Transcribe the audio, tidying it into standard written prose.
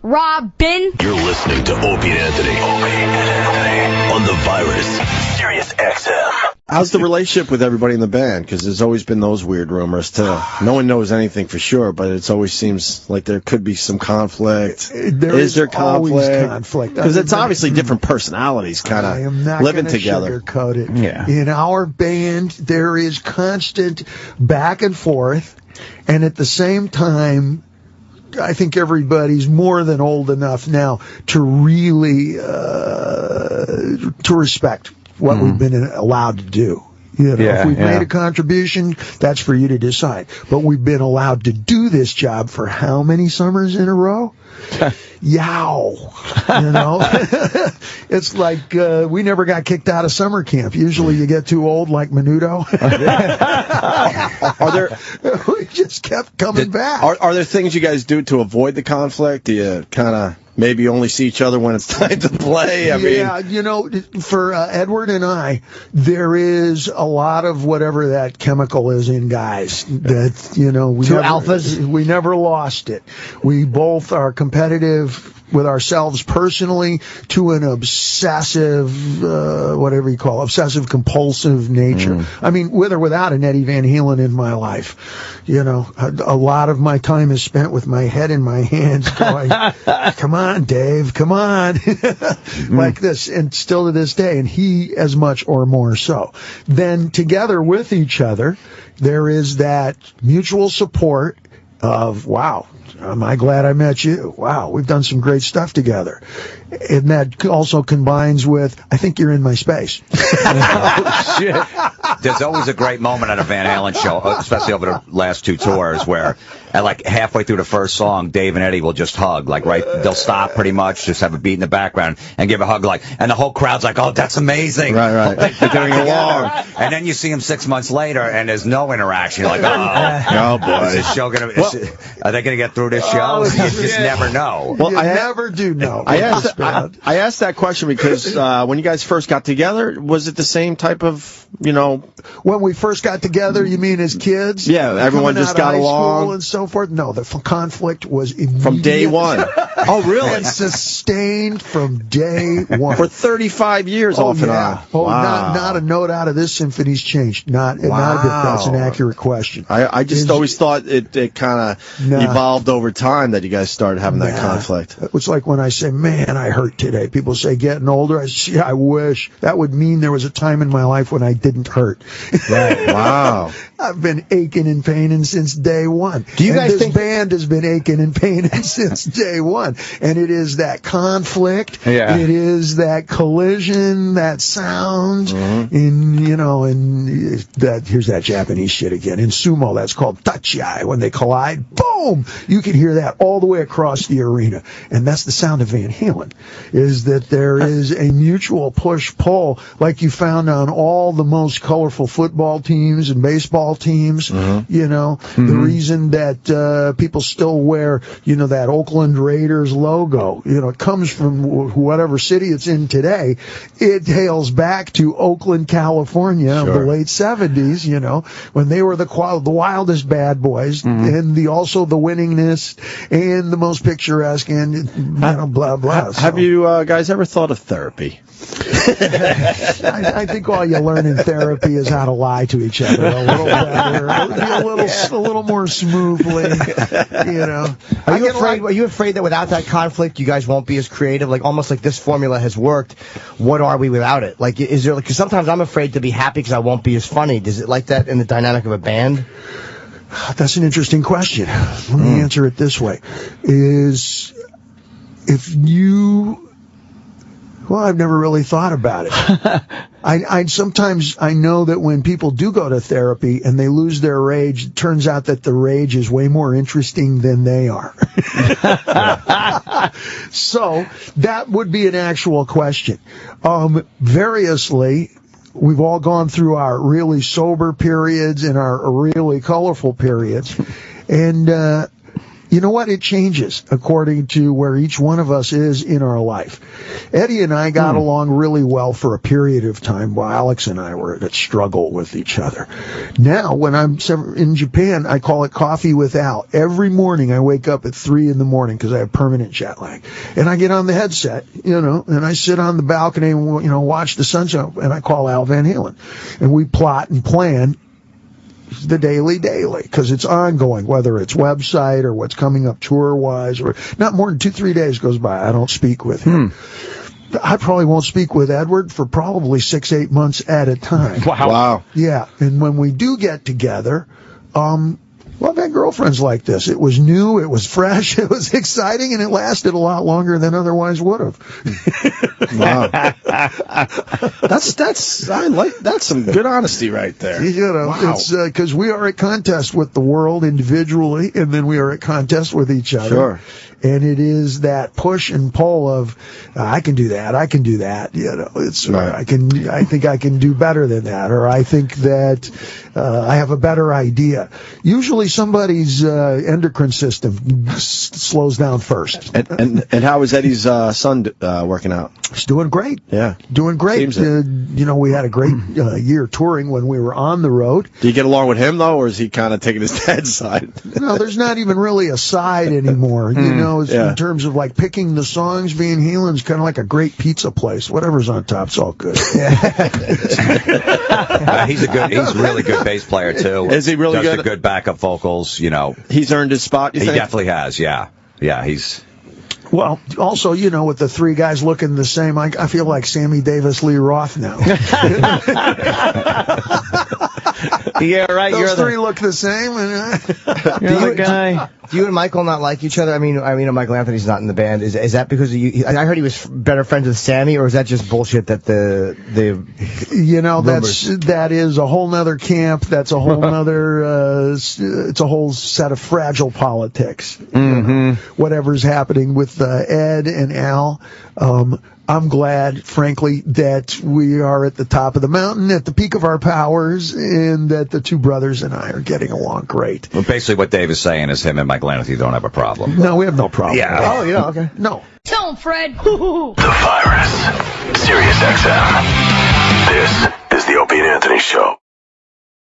Robin. You're listening to Opie Anthony. On the Virus, Sirius XM. How's the relationship with everybody in the band? Because there's always been those weird rumors, too. No one knows anything for sure, but it always seems like there could be some conflict. Is there conflict? Because it's obviously different personalities kind of living together. I am not going to sugarcoat it. Yeah. In our band, there is constant back and forth, and at the same time, I think everybody's more than old enough now to really to respect what we've been allowed to do. You know, if we've made a contribution, that's for you to decide. But we've been allowed to do this job for how many summers in a row? Yow. You know? It's like we never got kicked out of summer camp. Usually you get too old like Menudo. We just kept coming back. Are there things you guys do to avoid the conflict? Do you kind of maybe only see each other when it's time to play? I mean, you know, for Edward and I, there is a lot of whatever that chemical is in guys. That, you know, we never lost it. We both are competitive with ourselves personally to an obsessive, whatever you call it, obsessive compulsive nature. I mean, with or without an Eddie Van Halen in my life, you know, a lot of my time is spent with my head in my hands going, come on, Dave, come on, like this, and still to this day, and he as much or more so. Then together with each other, there is that mutual support of, wow, am I glad I met you? Wow, we've done some great stuff together. And that also combines with, I think you're in my space. Oh, shit. There's always a great moment at a Van Halen show, especially over the last two tours, where at like halfway through the first song, Dave and Eddie will just hug. Like, right, they'll stop pretty much, just have a beat in the background, and give a hug, like, and the whole crowd's like, oh, that's amazing. Right. They're getting along. And then you see them 6 months later, and there's no interaction. You're like, oh boy. Is this show are they going to get through this show? You just never know. Well, I never do know. I asked that question because when you guys first got together, was it the same type of, you know? When we first got together, you mean as kids? Yeah, everyone just got along. And so forth? No, the conflict was immediate. From day one. Oh, really? And sustained from day one. For 35 years off and on. Oh, wow. Not a note out of this symphony's changed. Not a bit. That's an accurate question. I just always thought it kind of evolved over time that you guys started having that conflict. It was like when I say, man, I hurt today. People say, getting older. I say, I wish. That would mean there was a time in my life when I didn't hurt. Right. Wow. I've been aching and paining since day one. Do you guys think this band has been aching and paining since day one? And it is that conflict. Yeah. It is that collision, that sound. And, you know, and that, here's that Japanese shit again. In sumo, that's called tachiai. When they collide, boom! You can hear that all the way across the arena. And that's the sound of Van Halen, is that there is a mutual push-pull like you found on all the most colorful football teams and baseball teams. You know, the reason that people still wear, you know, that Oakland Raiders logo, you know, it comes from whatever city it's in today. It hails back to Oakland, California of the late 70s, you know, when they were the wildest bad boys and also the winningest and the most picturesque and, you know, blah, blah. Have you guys ever thought of therapy? I think all you learn in therapy is how to lie to each other a little better, a little more smoothly, you know. Are you afraid that without that conflict, you guys won't be as creative? Like, almost like this formula has worked. What are we without it? Like, is there, because sometimes I'm afraid to be happy because I won't be as funny. Does it like that in the dynamic of a band? That's an interesting question. Let me answer it this way. Well, I've never really thought about it. Sometimes I know that when people do go to therapy and they lose their rage, it turns out that the rage is way more interesting than they are. So that would be an actual question. Variously, we've all gone through our really sober periods and our really colorful periods. And, you know what? It changes according to where each one of us is in our life. Eddie and I got along really well for a period of time while Alex and I were at struggle with each other. Now, when I'm in Japan, I call it coffee with Al. Every morning I wake up at 3 in the morning because I have permanent jet lag. And I get on the headset, and I sit on the balcony and, watch the sunshine, and I call Al Van Halen. And we plot and plan the daily, because it's ongoing, whether it's website or what's coming up tour-wise, or not more than 2-3 days goes by, I don't speak with him. I probably won't speak with Edward for probably 6-8 months at a time. Wow. Yeah, and when we do get together, well, I've had girlfriends like this. It was new, it was fresh, it was exciting, and it lasted a lot longer than otherwise would have. Wow. That's some good honesty right there. Wow. It's because we are at contest with the world individually, and then we are at contest with each other. Sure. And it is that push and pull of I can do that. It's right. I think I can do better than that, or I think that I have a better idea. Usually somebody's endocrine system slows down first. And how is Eddie's son working out? He's doing great. Yeah, doing great. We had a great year touring when we were on the road. Do you get along with him though, or is he kind of taking his dad's side? No, there's not even really a side anymore. In terms of like picking the songs, Van Halen's kind of like a great pizza place. Whatever's on top's all good. He's really good bass player too. Is he really Does good? the good backup vocals, He's earned his spot, you think? He definitely has, yeah. Yeah, he's... Well, also, with the three guys looking the same, I feel like Sammy Davis, Lee Roth now. Yeah, right. Those three look the same. You're the guy. Do you and Michael not like each other? I mean, Michael Anthony's not in the band. Is that because of you? I heard he was better friends with Sammy, or is that just bullshit that that is a whole nother camp. That's a whole nother. It's a whole set of fragile politics. Whatever's happening with Ed and Al. I'm glad, frankly, that we are at the top of the mountain, at the peak of our powers, and that the two brothers and I are getting along great. Well, basically what Dave is saying is him and Michael Anthony don't have a problem. No, we have no problem. Yeah. Oh, okay. No. Tell him, Fred. The Virus. Sirius XM. This is the Opie Anthony Show.